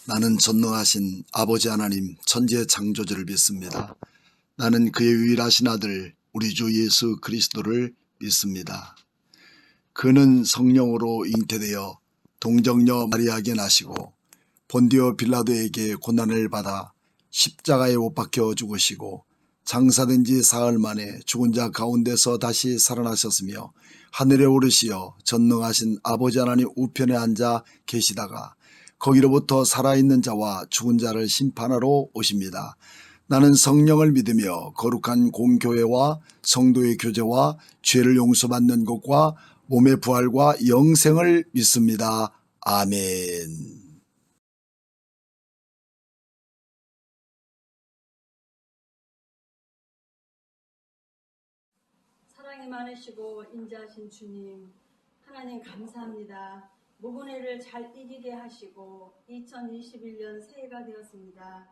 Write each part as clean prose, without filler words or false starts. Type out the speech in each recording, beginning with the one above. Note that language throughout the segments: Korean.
나는 전능하신 아버지 하나님 천지의 창조주를 믿습니다. 나는 그의 유일하신 아들 우리 주 예수 그리스도를 믿습니다. 그는 성령으로 잉태되어 동정녀 마리아에게 나시고 본디오 빌라도에게 고난을 받아 십자가에 못 박혀 죽으시고 장사된 지 사흘 만에 죽은 자 가운데서 다시 살아나셨으며 하늘에 오르시어 전능하신 아버지 하나님 우편에 앉아 계시다가 거기로부터 살아있는 자와 죽은 자를 심판하러 오십니다. 나는 성령을 믿으며 거룩한 공교회와 성도의 교제와 죄를 용서받는 것과 몸의 부활과 영생을 믿습니다. 아멘. 사랑이 많으시고 인자하신 주님, 하나님 감사합니다. 모근해를 잘 이기게 하시고 2021년 새해가 되었습니다.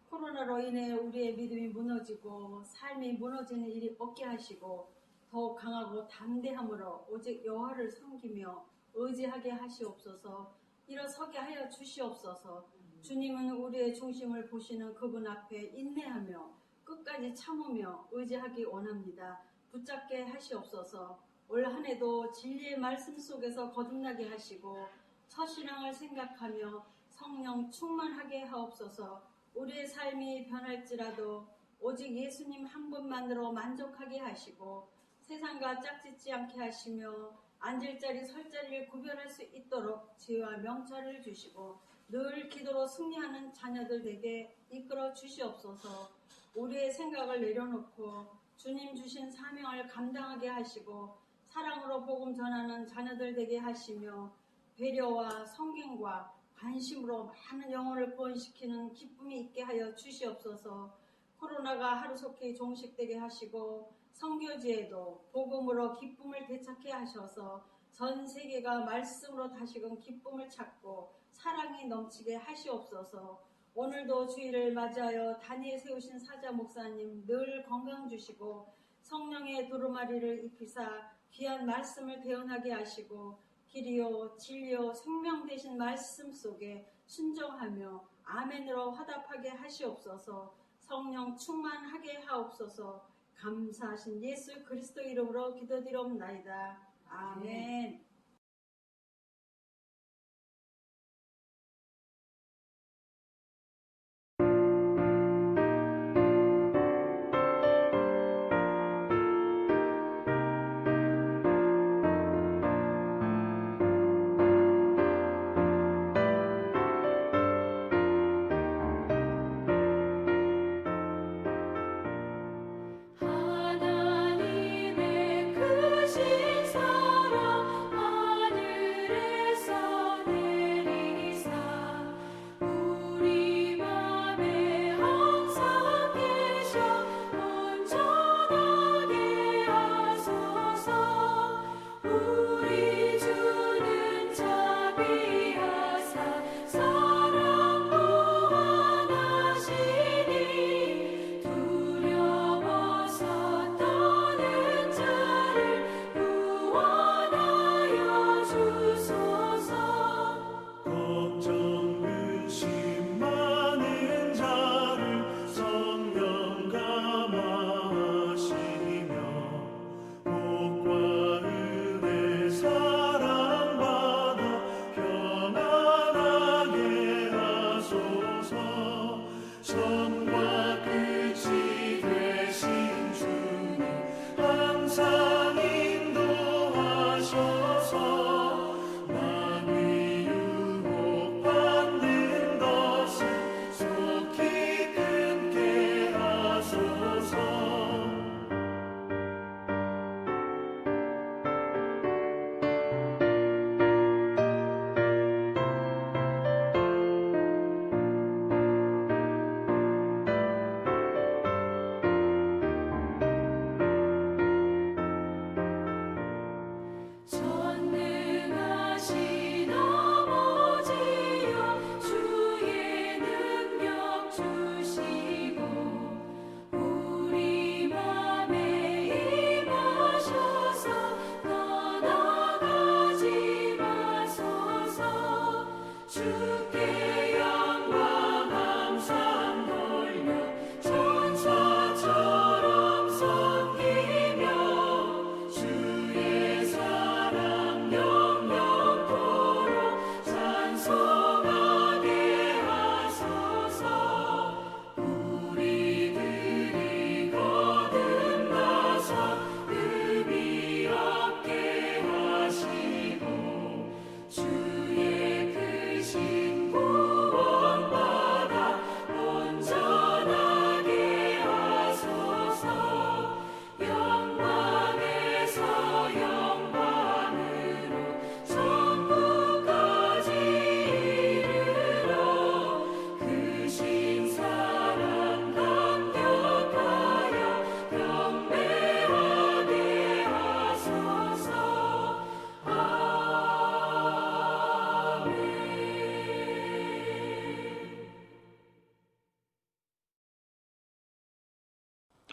코로나로 인해 우리의 믿음이 무너지고 삶이 무너지는 일이 없게 하시고 더욱 강하고 담대함으로 오직 여호와를 섬기며 의지하게 하시옵소서. 일어서게 하여 주시옵소서. 주님은 우리의 중심을 보시는 그분 앞에 인내하며 끝까지 참으며 의지하기 원합니다. 붙잡게 하시옵소서. 올 한 해도 진리의 말씀 속에서 거듭나게 하시고 첫신앙을 생각하며 성령 충만하게 하옵소서. 우리의 삶이 변할지라도 오직 예수님 한 분만으로 만족하게 하시고 세상과 짝짓지 않게 하시며 앉을 자리 설 자리를 구별할 수 있도록 지혜와 명철을 주시고 늘 기도로 승리하는 자녀들 되게 이끌어 주시옵소서. 우리의 생각을 내려놓고 주님 주신 사명을 감당하게 하시고 사랑으로 복음 전하는 자녀들 되게 하시며 배려와 성경과 관심으로 많은 영혼을 구원시키는 기쁨이 있게 하여 주시옵소서. 코로나가 하루속히 종식되게 하시고 선교지에도 복음으로 기쁨을 되찾게 하셔서 전 세계가 말씀으로 다시금 기쁨을 찾고 사랑이 넘치게 하시옵소서. 오늘도 주일을 맞이하여 단위에 세우신 사자 목사님 늘 건강 주시고 성령의 두루마리를 입히사 귀한 말씀을 대언하게 하시고 길이요 진리요 생명 되신 말씀 속에 순종하며 아멘으로 화답하게 하시옵소서. 성령 충만하게 하옵소서. 감사하신 예수 그리스도 이름으로 기도드리옵나이다. 아멘. 하나님의 크신 사랑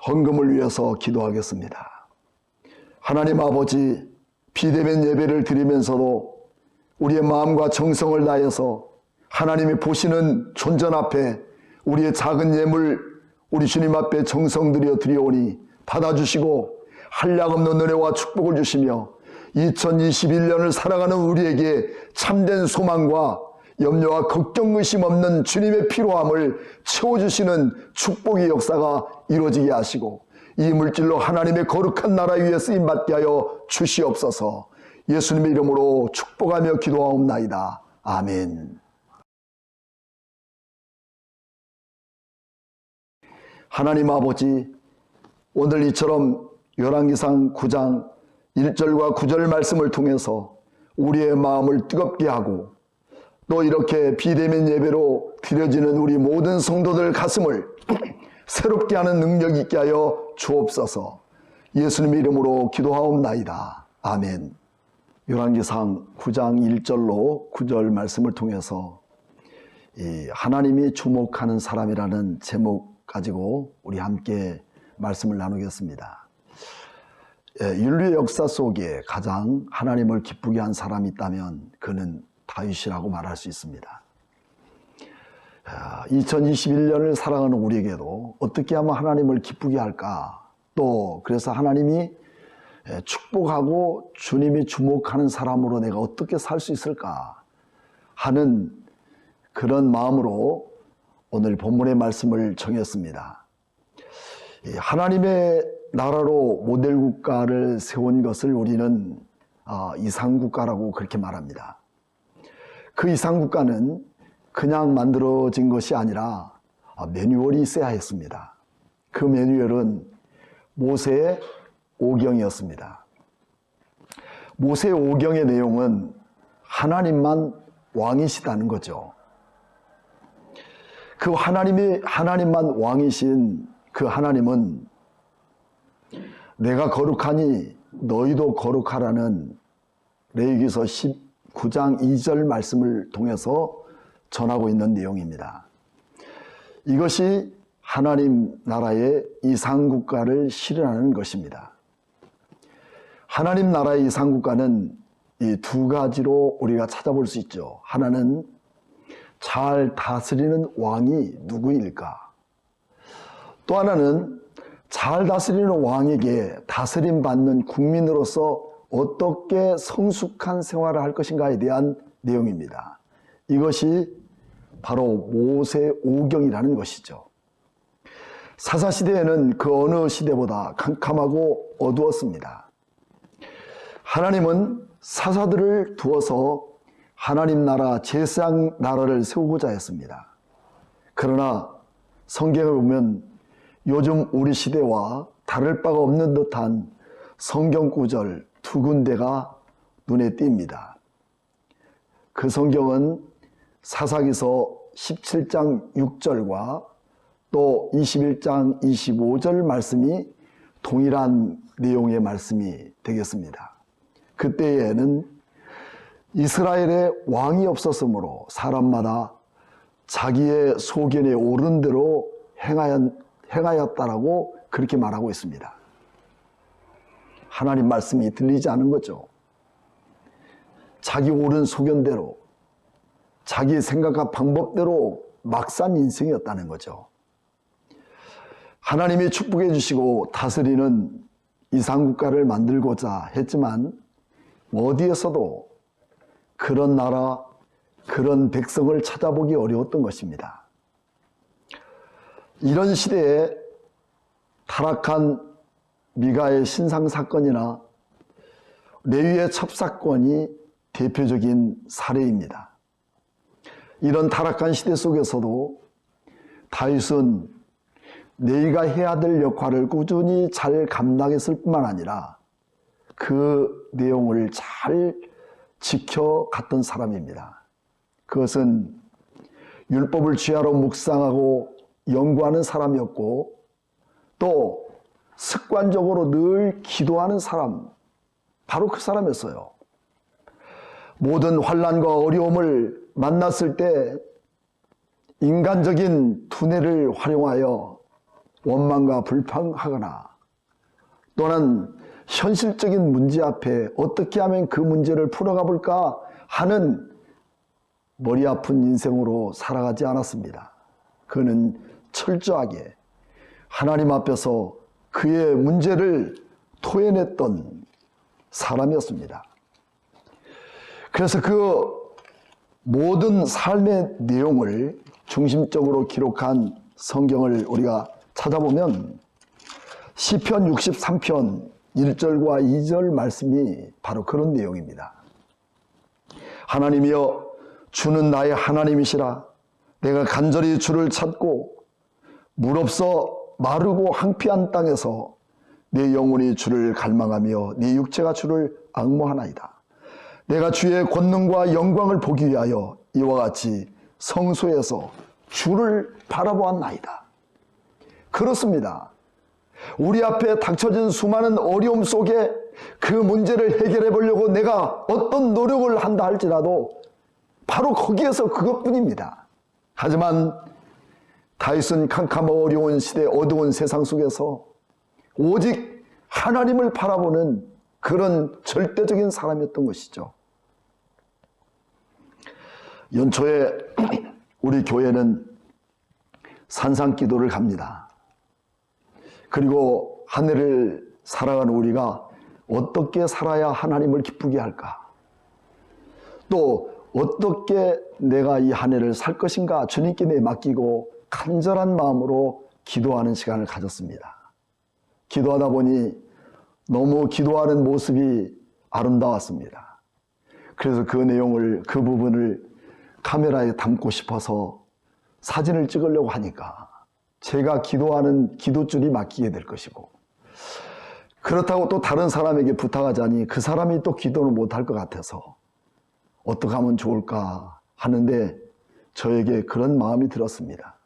헌금을 위해서 기도하겠습니다. 하나님 아버지, 비대면 예배를 드리면서도 우리의 마음과 정성을 다해서 하나님이 보시는 존전 앞에 우리의 작은 예물 우리 주님 앞에 정성 들여 드리오니 받아주시고 한량없는 은혜와 축복을 주시며 2021년을 살아가는 우리에게 참된 소망과 염려와 걱정 의심 없는 주님의 피로함을 채워주시는 축복의 역사가 이루어지게 하시고 이 물질로 하나님의 거룩한 나라 위에 쓰임받게 하여 주시옵소서. 예수님의 이름으로 축복하며 기도하옵나이다. 아멘. 하나님 아버지, 오늘 이처럼 열왕기상 9장 1절과 9절 말씀을 통해서 우리의 마음을 뜨겁게 하고 또 이렇게 비대면 예배로 드려지는 우리 모든 성도들 가슴을 새롭게 하는 능력 있게 하여 주옵소서. 예수님의 이름으로 기도하옵나이다. 아멘. 열왕기상 9장 1절로 9절 말씀을 통해서 하나님이 주목하는 사람이라는 제목 가지고 우리 함께 말씀을 나누겠습니다. 인류의 역사 속에 가장 하나님을 기쁘게 한 사람이 있다면 그는 다윗이라고 말할 수 있습니다. 2021년을 살아가는 우리에게도 어떻게 하면 하나님을 기쁘게 할까? 또 그래서 하나님이 축복하고 주님이 주목하는 사람으로 내가 어떻게 살 수 있을까 하는 그런 마음으로 오늘 본문의 말씀을 정했습니다. 하나님의 나라로 모델 국가를 세운 것을 우리는 이상국가라고 그렇게 말합니다. 그 이상국가는 그냥 만들어진 것이 아니라 매뉴얼이 있어야 했습니다. 그 매뉴얼은 모세의 오경이었습니다. 모세의 오경의 내용은 하나님만 왕이시다는 거죠. 그 하나님만 왕이신 그 하나님은 내가 거룩하니 너희도 거룩하라는 레위기서 19장 2절 말씀을 통해서 전하고 있는 내용입니다. 이것이 하나님 나라의 이상국가를 실현하는 것입니다. 하나님 나라의 이상국가는 이 두 가지로 우리가 찾아볼 수 있죠. 하나는 잘 다스리는 왕이 누구일까? 또 하나는 잘 다스리는 왕에게 다스림 받는 국민으로서 어떻게 성숙한 생활을 할 것인가에 대한 내용입니다. 이것이 바로 모세 오경이라는 것이죠. 사사시대에는 그 어느 시대보다 캄캄하고 어두웠습니다. 하나님은 사사들을 두어서 하나님 나라 제사장 나라를 세우고자 했습니다. 그러나 성경을 보면 요즘 우리 시대와 다를 바가 없는 듯한 성경 구절 두 군데가 눈에 띕니다. 그 성경은 사사기서 17장 6절과 또 21장 25절 말씀이 동일한 내용의 말씀이 되겠습니다. 그때에는 이스라엘에 왕이 없었으므로 사람마다 자기의 소견에 오른 대로 행하였다라고 그렇게 말하고 있습니다. 하나님 말씀이 들리지 않은 거죠. 자기 옳은 소견대로 자기 생각과 방법대로 막 산 인생이었다는 거죠. 하나님이 축복해 주시고 다스리는 이상국가를 만들고자 했지만 어디에서도 그런 나라, 그런 백성을 찾아보기 어려웠던 것입니다. 이런 시대에 타락한 미가의 신상사건이나 레위의 첩사건이 대표적인 사례입니다. 이런 타락한 시대 속에서도 다윗은 내가 해야 될 역할을 꾸준히 잘 감당했을 뿐만 아니라 그 내용을 잘 지켜갔던 사람입니다. 그것은 율법을 주야로 묵상하고 연구하는 사람이었고 또 습관적으로 늘 기도하는 사람, 바로 그 사람이었어요. 모든 환난과 어려움을 만났을 때 인간적인 두뇌를 활용하여 원망과 불평하거나 또는 현실적인 문제 앞에 어떻게 하면 그 문제를 풀어가 볼까 하는 머리 아픈 인생으로 살아가지 않았습니다. 그는 철저하게 하나님 앞에서 그의 문제를 토해냈던 사람이었습니다. 그래서 그 모든 삶의 내용을 중심적으로 기록한 성경을 우리가 찾아보면 시편 63편 1절과 2절 말씀이 바로 그런 내용입니다. 하나님이여 주는 나의 하나님이시라. 내가 간절히 주를 찾고 물 없어 마르고 황폐한 땅에서 내 영혼이 주를 갈망하며 내 육체가 주를 앙모하나이다. 내가 주의 권능과 영광을 보기 위하여 이와 같이 성소에서 주를 바라보았나이다. 그렇습니다. 우리 앞에 닥쳐진 수많은 어려움 속에 그 문제를 해결해 보려고 내가 어떤 노력을 한다 할지라도 바로 거기에서 그것뿐입니다. 하지만 다윗은 캄캄하고 어려운 시대, 어두운 세상 속에서 오직 하나님을 바라보는 그런 절대적인 사람이었던 것이죠. 연초에 우리 교회는 산상기도를 갑니다. 그리고 한 해를 살아가는 우리가 어떻게 살아야 하나님을 기쁘게 할까? 또 어떻게 내가 이 한 해를 살 것인가 주님께 맡기고 간절한 마음으로 기도하는 시간을 가졌습니다. 기도하다 보니 너무 기도하는 모습이 아름다웠습니다. 그래서 그 내용을, 그 부분을 카메라에 담고 싶어서 사진을 찍으려고 하니까 제가 기도하는 기도줄이 막히게 될 것이고, 그렇다고 또 다른 사람에게 부탁하자니 그 사람이 또 기도를 못할 것 같아서 어떻게 하면 좋을까 하는데 저에게 그런 마음이 들었습니다.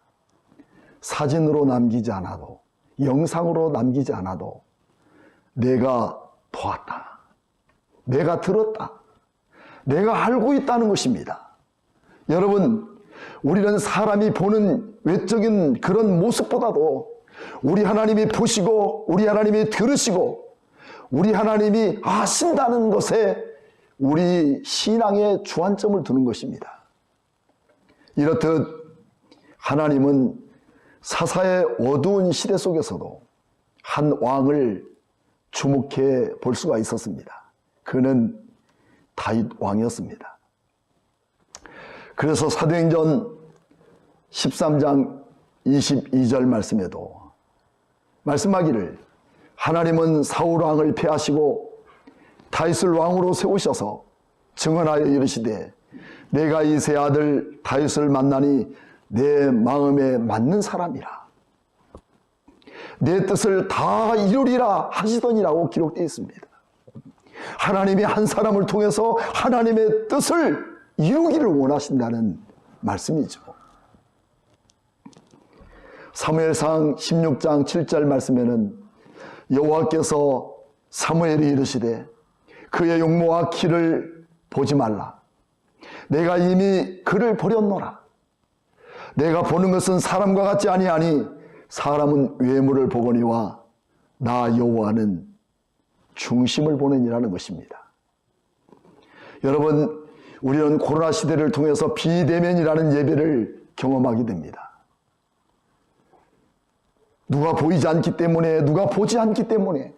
사진으로 남기지 않아도, 영상으로 남기지 않아도 내가 보았다, 내가 들었다, 내가 알고 있다는 것입니다. 여러분, 우리는 사람이 보는 외적인 그런 모습보다도 우리 하나님이 보시고 우리 하나님이 들으시고 우리 하나님이 아신다는 것에 우리 신앙의 주안점을 두는 것입니다. 이렇듯 하나님은 사사의 어두운 시대 속에서도 한 왕을 주목해 볼 수가 있었습니다. 그는 다윗 왕이었습니다. 그래서 사도행전 13장 22절 말씀에도 말씀하기를 하나님은 사울 왕을 패하시고 다윗을 왕으로 세우셔서 증언하여 이르시되 내가 이 세 아들 다윗을 만나니 내 마음에 맞는 사람이라, 내 뜻을 다 이루리라 하시더니라고 기록되어 있습니다. 하나님이 한 사람을 통해서 하나님의 뜻을 이루기를 원하신다는 말씀이죠. 사무엘상 16장 7절 말씀에는 여호와께서 사무엘이 이르시되 그의 용모와 키를 보지 말라. 내가 이미 그를 버렸노라. 내가 보는 것은 사람과 같지 아니하니 사람은 외모를 보거니와 나 여호와는 중심을 보느니라는 것입니다. 여러분, 우리는 코로나 시대를 통해서 비대면이라는 예배를 경험하게 됩니다. 누가 보이지 않기 때문에, 누가 보지 않기 때문에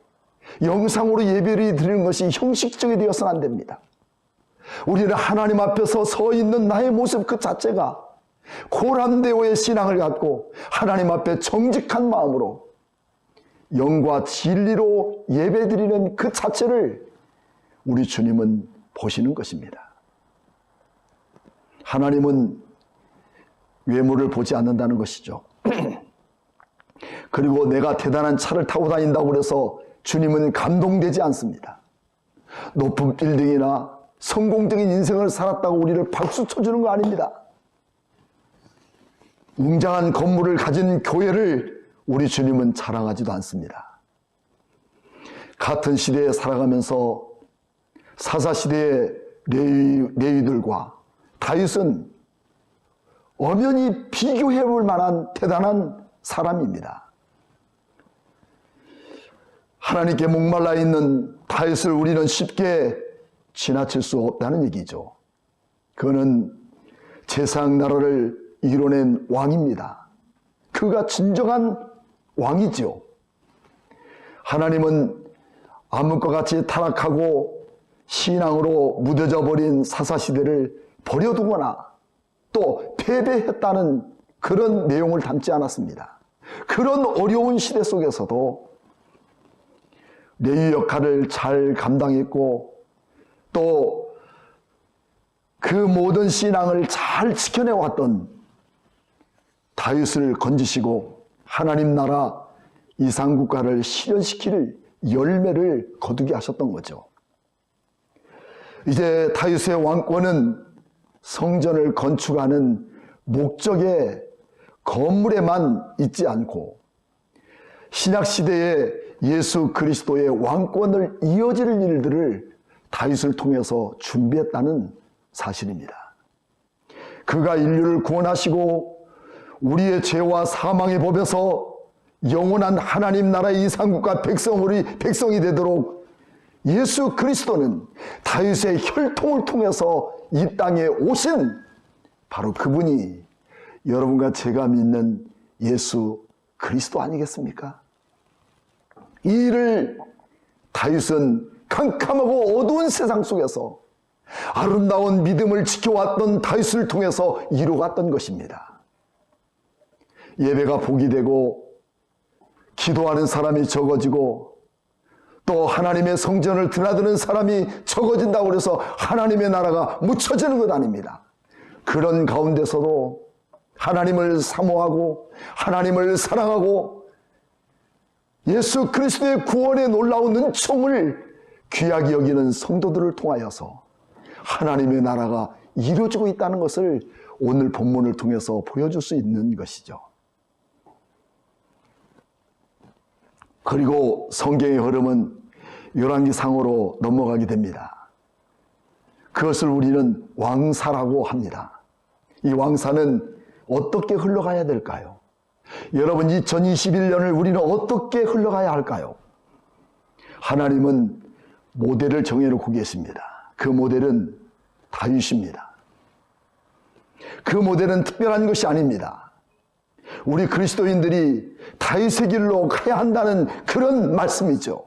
영상으로 예배를 드리는 것이 형식적이 되어서는 안 됩니다. 우리는 하나님 앞에서 서 있는 나의 모습 그 자체가 고람되어의 신앙을 갖고 하나님 앞에 정직한 마음으로 영과 진리로 예배드리는 그 자체를 우리 주님은 보시는 것입니다. 하나님은 외모를 보지 않는다는 것이죠. 그리고 내가 대단한 차를 타고 다닌다고 해서 주님은 감동되지 않습니다. 높은 빌딩이나 성공적인 인생을 살았다고 우리를 박수 쳐주는 거 아닙니다. 웅장한 건물을 가진 교회를 우리 주님은 자랑하지도 않습니다. 같은 시대에 살아가면서 사사시대의 레위들과 다윗은 엄연히 비교해 볼 만한 대단한 사람입니다. 하나님께 목말라 있는 다윗을 우리는 쉽게 지나칠 수 없다는 얘기죠. 그는 세상 나라를 이뤄낸 왕입니다. 그가 진정한 왕이죠. 하나님은 암흑과 같이 타락하고 신앙으로 무뎌져 버린 사사시대를 버려두거나 또 패배했다는 그런 내용을 담지 않았습니다. 그런 어려운 시대 속에서도 레위 역할을 잘 감당했고 또 그 모든 신앙을 잘 지켜내왔던 다윗을 건지시고 하나님 나라 이상국가를 실현시킬 열매를 거두게 하셨던 거죠. 이제 다윗의 왕권은 성전을 건축하는 목적의 건물에만 있지 않고 신약시대에 예수 그리스도의 왕권을 이어질 일들을 다윗을 통해서 준비했다는 사실입니다. 그가 인류를 구원하시고 우리의 죄와 사망의 법에서 영원한 하나님 나라의 이상국가 백성이 되도록 예수 그리스도는 다윗의 혈통을 통해서 이 땅에 오신 바로 그분이 여러분과 제가 믿는 예수 그리스도 아니겠습니까? 이 일을 다윗은 캄캄하고 어두운 세상 속에서 아름다운 믿음을 지켜왔던 다윗을 통해서 이루어갔던 것입니다. 예배가 복이 되고 기도하는 사람이 적어지고 또 하나님의 성전을 드나드는 사람이 적어진다고 해서 하나님의 나라가 묻혀지는 것 아닙니다. 그런 가운데서도 하나님을 사모하고 하나님을 사랑하고 예수 그리스도의 구원의 놀라운 은총을 귀하게 여기는 성도들을 통하여서 하나님의 나라가 이루어지고 있다는 것을 오늘 본문을 통해서 보여줄 수 있는 것이죠. 그리고 성경의 흐름은 열왕기상으로 넘어가게 됩니다. 그것을 우리는 왕사라고 합니다. 이 왕사는 어떻게 흘러가야 될까요? 여러분, 2021년을 우리는 어떻게 흘러가야 할까요? 하나님은 모델을 정해놓고 계십니다. 그 모델은 다윗입니다. 그 모델은 특별한 것이 아닙니다. 우리 그리스도인들이 다윗의 길로 가야 한다는 그런 말씀이죠.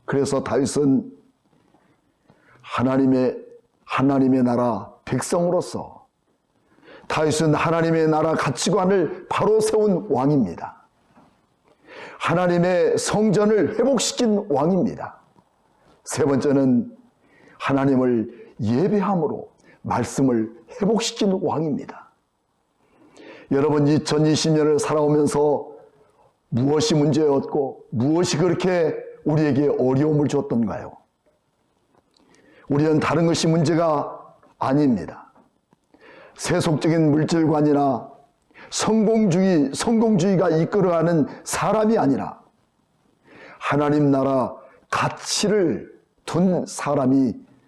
그래서 다윗은 하나님의 나라 백성으로서 다윗은 하나님의 나라 가치관을 바로 세운 왕입니다. 하나님의 성전을 회복시킨 왕입니다. 세 번째는 하나님을 예배함으로 말씀을 회복시킨 왕입니다. 여러분, 2020년을 살아오면서 무엇이 문제였고 무엇이 그렇게 우리에게 어려움을 줬던가요? 우리는 다른 것이 문제가 아닙니다. 세속적인 물질관이나 성공주의가 이끌어가는 사람이 아니라 하나님 나라 가치를 둔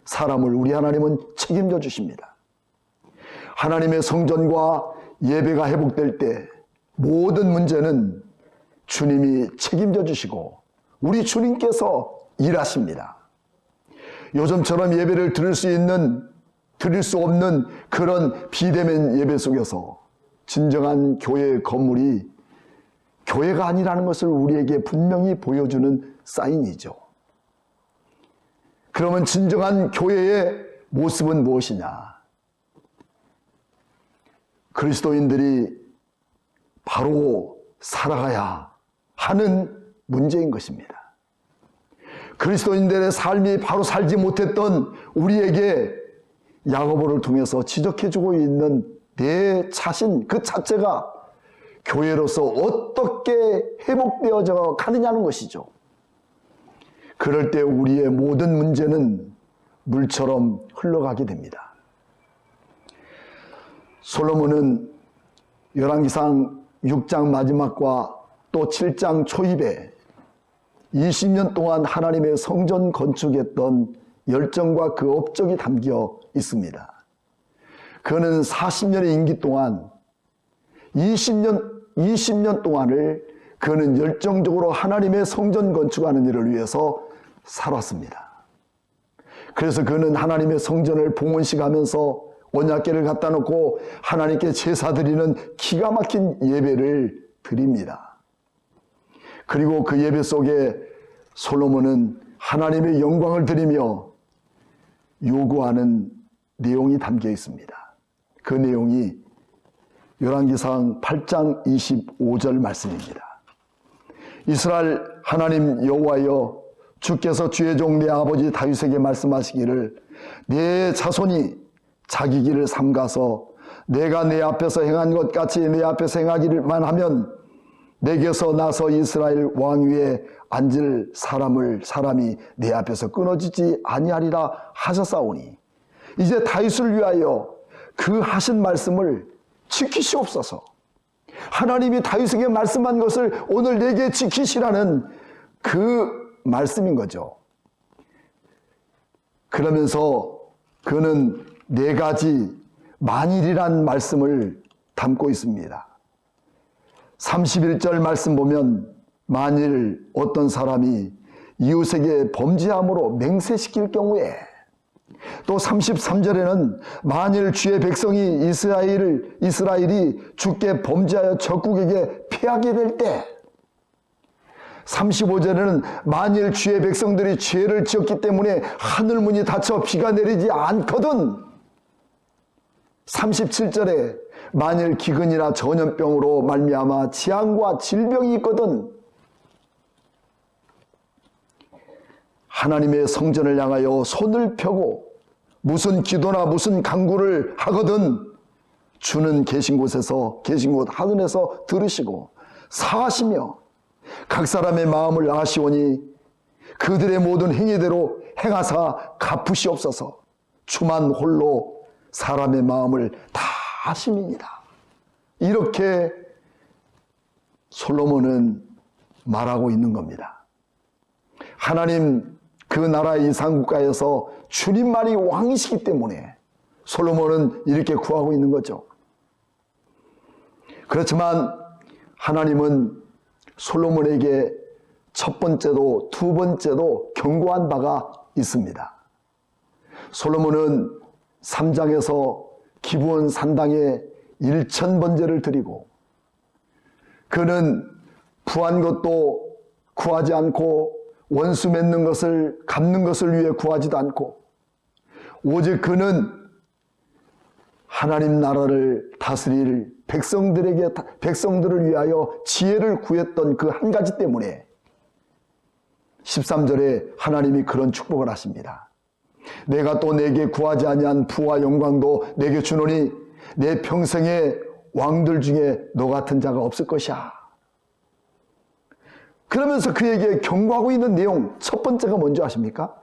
사람을 우리 하나님은 책임져 주십니다. 하나님의 성전과 예배가 회복될 때 모든 문제는 주님이 책임져 주시고 우리 주님께서 일하십니다. 요즘처럼 예배를 드릴 수 없는 그런 비대면 예배 속에서 진정한 교회의 건물이 교회가 아니라는 것을 우리에게 분명히 보여주는 사인이죠. 그러면 진정한 교회의 모습은 무엇이냐? 그리스도인들이 바로 살아가야 하는 문제인 것입니다. 그리스도인들의 삶이 바로 살지 못했던 우리에게 야고보를 통해서 지적해주고 있는 내 자신 그 자체가 교회로서 어떻게 회복되어져 가느냐는 것이죠. 그럴 때 우리의 모든 문제는 물처럼 흘러가게 됩니다. 솔로몬은 열왕기상 6장 마지막과 또 7장 초입에 20년 동안 하나님의 성전 건축했던 열정과 그 업적이 담겨 있습니다. 그는 40년의 임기 동안 20년 동안을 그는 열정적으로 하나님의 성전 건축하는 일을 위해서 살았습니다. 그래서 그는 하나님의 성전을 봉헌식하면서 언약궤를 갖다 놓고 하나님께 제사 드리는 기가 막힌 예배를 드립니다. 그리고 그 예배 속에 솔로몬은 하나님의 영광을 드리며 요구하는 내용이 담겨 있습니다. 그 내용이 열왕기상 8장 25절 말씀입니다. 이스라엘 하나님 여호와여, 주께서 주의 종 내 아버지 다윗에게 말씀하시기를 내 자손이 자기 길을 삼가서 내가 내 앞에서 행한 것 같이 내 앞에서 행하기만 하면 내게서 나서 이스라엘 왕위에 앉을 사람이 내 앞에서 끊어지지 아니하리라 하셨사오니 이제 다윗을 위하여 그 하신 말씀을 지키시옵소서. 하나님이 다윗에게 말씀한 것을 오늘 내게 지키시라는 그 말씀인 거죠. 그러면서 그는 네 가지 만일이란 말씀을 담고 있습니다. 31절 말씀 보면 만일 어떤 사람이 이웃에게 범죄함으로 맹세시킬 경우에, 또 33절에는 만일 주의 백성이 이스라엘이 주께 범죄하여 적국에게 패하게 될 때, 35절에는 만일 주의 백성들이 죄를 지었기 때문에 하늘문이 닫혀 비가 내리지 않거든, 37절에 만일 기근이나 전염병으로 말미암아 재앙과 질병이 있거든, 하나님의 성전을 향하여 손을 펴고 무슨 기도나 무슨 간구를 하거든 주는 계신 곳 하늘에서 들으시고 사하시며 각 사람의 마음을 아시오니 그들의 모든 행위대로 행하사 갚으시옵소서. 주만 홀로 사람의 마음을 다 아심이니라. 이렇게 솔로몬은 말하고 있는 겁니다. 하나님 그 나라의 이상국가에서 주님만이 왕이시기 때문에 솔로몬은 이렇게 구하고 있는 거죠. 그렇지만 하나님은 솔로몬에게 첫 번째도 두 번째도 경고한 바가 있습니다. 솔로몬은 3장에서 기브온 산당에 1000번제를 드리고, 그는 부한 것도 구하지 않고 원수 맺는 것을 갚는 것을 위해 구하지도 않고, 오직 그는 하나님 나라를 다스릴 백성들을 위하여 지혜를 구했던 그 한 가지 때문에 13절에 하나님이 그런 축복을 하십니다. 내가 또 내게 구하지 아니한 부와 영광도 내게 주노니 내 평생의 왕들 중에 너 같은 자가 없을 것이야. 그러면서 그에게 경고하고 있는 내용, 첫 번째가 뭔지 아십니까?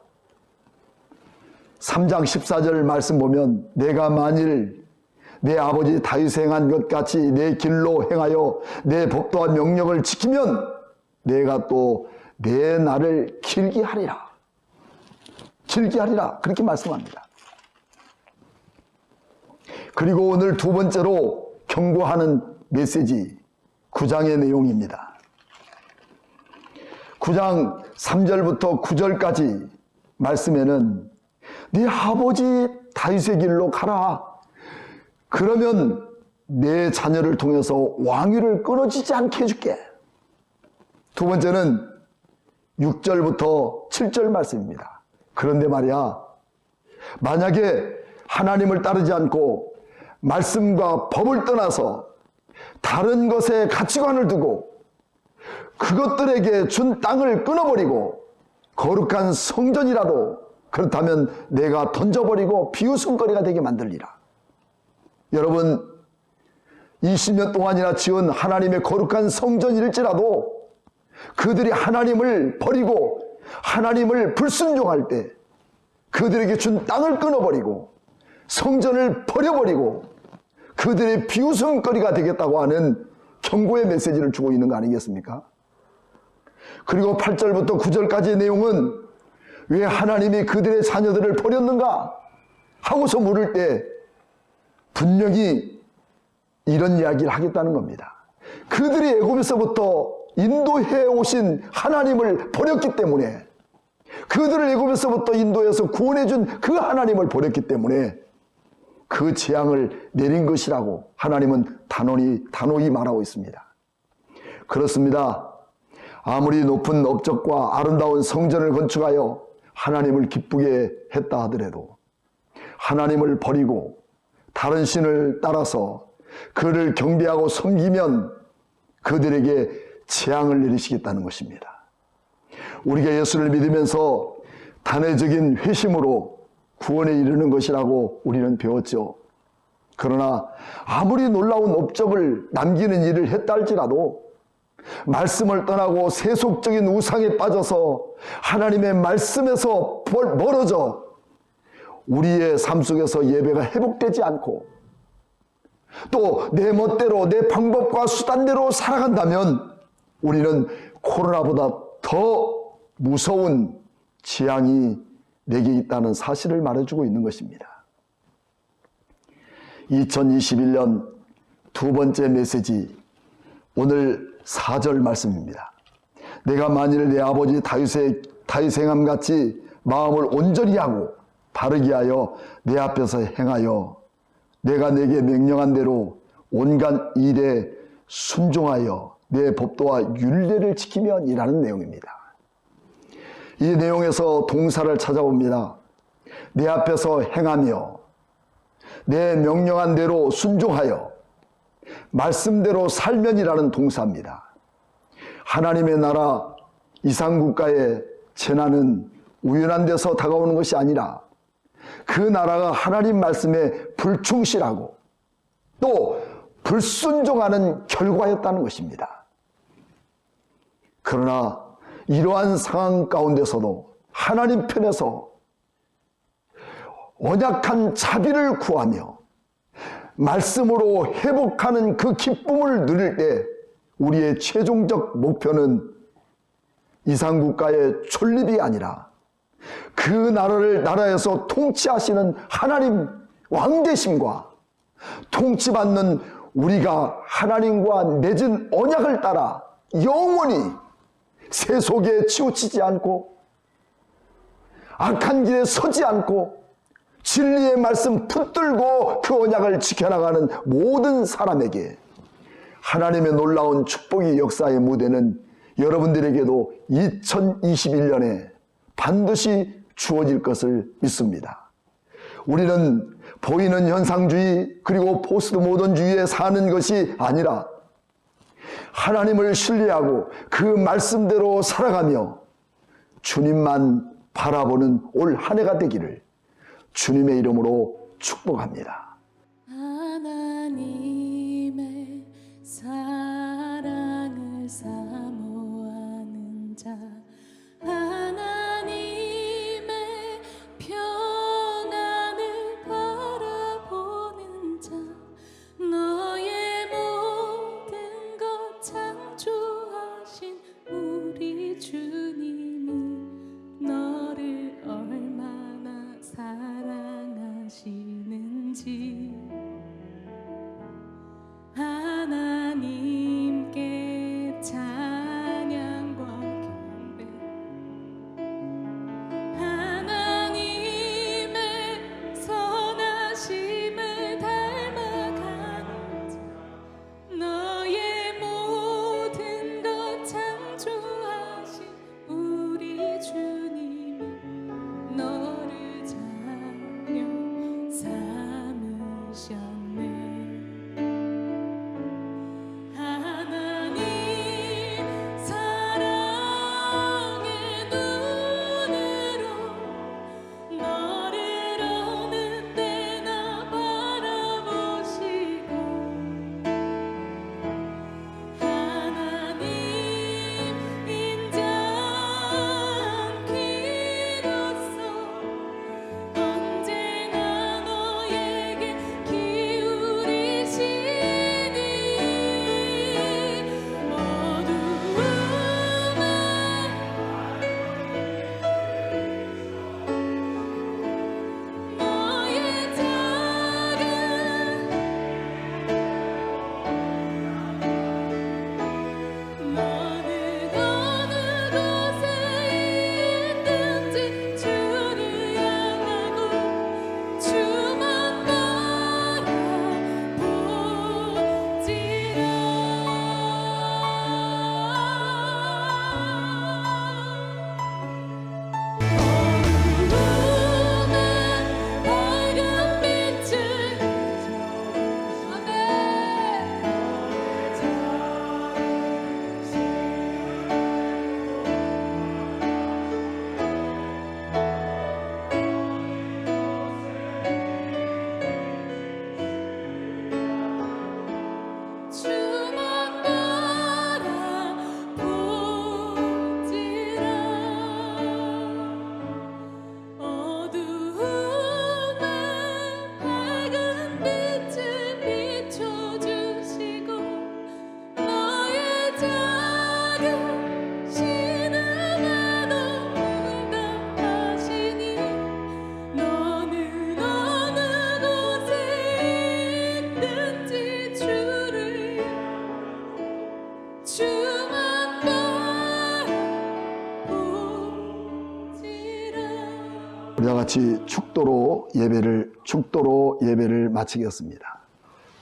3장 14절 말씀 보면 내가 만일 내 아버지 다윗이 행한 것 같이 내 길로 행하여 내 법도와 명령을 지키면 내가 또 내 날을 길게 하리라. 길게 하리라. 그렇게 말씀합니다. 그리고 오늘 두 번째로 경고하는 메시지 9장의 내용입니다. 9장 3절부터 9절까지 말씀에는 네 아버지 다윗의 길로 가라. 그러면 내 자녀를 통해서 왕위를 끊어지지 않게 해줄게. 두 번째는 6절부터 7절 말씀입니다. 그런데 말이야, 만약에 하나님을 따르지 않고 말씀과 법을 떠나서 다른 것에 가치관을 두고 그것들에게 준 땅을 끊어버리고 거룩한 성전이라도 그렇다면 내가 던져버리고 비웃음거리가 되게 만들리라. 여러분, 20년 동안이나 지은 하나님의 거룩한 성전일지라도 그들이 하나님을 버리고 하나님을 불순종할 때 그들에게 준 땅을 끊어버리고 성전을 버려버리고 그들의 비웃음거리가 되겠다고 하는 경고의 메시지를 주고 있는 거 아니겠습니까? 그리고 8절부터 9절까지의 내용은 왜 하나님이 그들의 자녀들을 버렸는가 하고서 물을 때 분명히 이런 이야기를 하겠다는 겁니다. 그들이 애굽에서부터 인도해 오신 하나님을 버렸기 때문에, 그들을 애굽에서부터 인도해서 구원해 준 그 하나님을 버렸기 때문에 그 재앙을 내린 것이라고 하나님은 단호히 말하고 있습니다. 그렇습니다. 아무리 높은 업적과 아름다운 성전을 건축하여 하나님을 기쁘게 했다 하더라도 하나님을 버리고 다른 신을 따라서 그를 경배하고 섬기면 그들에게 재앙을 내리시겠다는 것입니다. 우리가 예수를 믿으면서 단회적인 회심으로 구원에 이르는 것이라고 우리는 배웠죠. 그러나 아무리 놀라운 업적을 남기는 일을 했다 할지라도 말씀을 떠나고 세속적인 우상에 빠져서 하나님의 말씀에서 멀어져 우리의 삶 속에서 예배가 회복되지 않고 또 내 멋대로 내 방법과 수단대로 살아간다면 우리는 코로나보다 더 무서운 재앙이 내게 있다는 사실을 말해주고 있는 것입니다. 2021년 두 번째 메시지, 오늘 4절 말씀입니다. 내가 만일 내 아버지 다윗의 행함같이 마음을 온전히 하고 바르게 하여 내 앞에서 행하여 내가 내게 명령한 대로 온갖 일에 순종하여 내 법도와 율례를 지키면 이라는 내용입니다. 이 내용에서 동사를 찾아봅니다. 내 앞에서 행하며 내 명령한 대로 순종하여 말씀대로 살면이라는 동사입니다. 하나님의 나라 이상국가의 재난은 우연한 데서 다가오는 것이 아니라 그 나라가 하나님 말씀에 불충실하고 또 불순종하는 결과였다는 것입니다. 그러나 이러한 상황 가운데서도 하나님 편에서 언약한 자비를 구하며 말씀으로 회복하는 그 기쁨을 누릴 때 우리의 최종적 목표는 이상국가의 존립이 아니라 그 나라에서 통치하시는 하나님 왕되심과 통치받는 우리가 하나님과 맺은 언약을 따라 영원히 세속에 치우치지 않고 악한 길에 서지 않고 진리의 말씀 붙들고 그 언약을 지켜나가는 모든 사람에게 하나님의 놀라운 축복의 역사의 무대는 여러분들에게도 2021년에 반드시 주어질 것을 믿습니다. 우리는 보이는 현상주의 그리고 포스트 모던주의에 사는 것이 아니라 하나님을 신뢰하고 그 말씀대로 살아가며 주님만 바라보는 올 한 해가 되기를 주님의 이름으로 축복합니다. 하나님의 사랑을 사모하는 자, 하나님의 평안을 바라보는 자, 너의 모든 것 창조하신 우리 주님이 너를 얼마나 사랑하시는지 하나님께 찬양과 경배, 하나님의 선하심을 닮아가는 자, 너의 모든 것 창조하신 같이 축도로 예배를 마치겠습니다.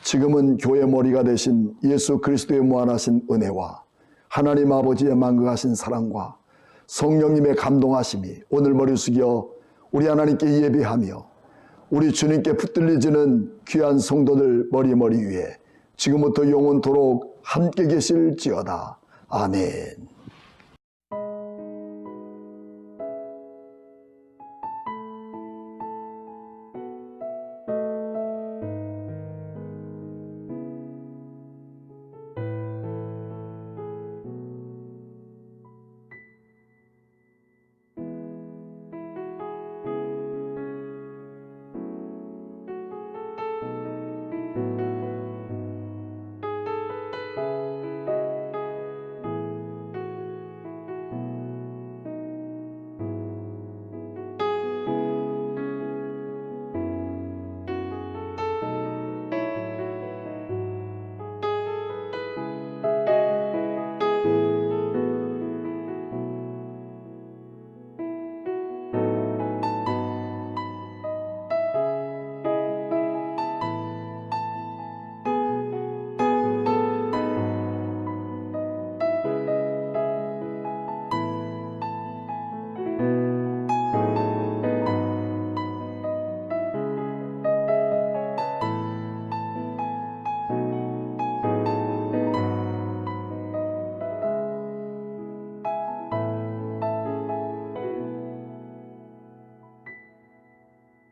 지금은 교회 머리가 되신 예수 그리스도의 무한하신 은혜와 하나님 아버지의 만극하신 사랑과 성령님의 감동하심이 오늘 머리 숙여 우리 하나님께 예배하며 우리 주님께 붙들리지는 귀한 성도들 머리 위에 지금부터 영원토록 함께 계실지어다. 아멘.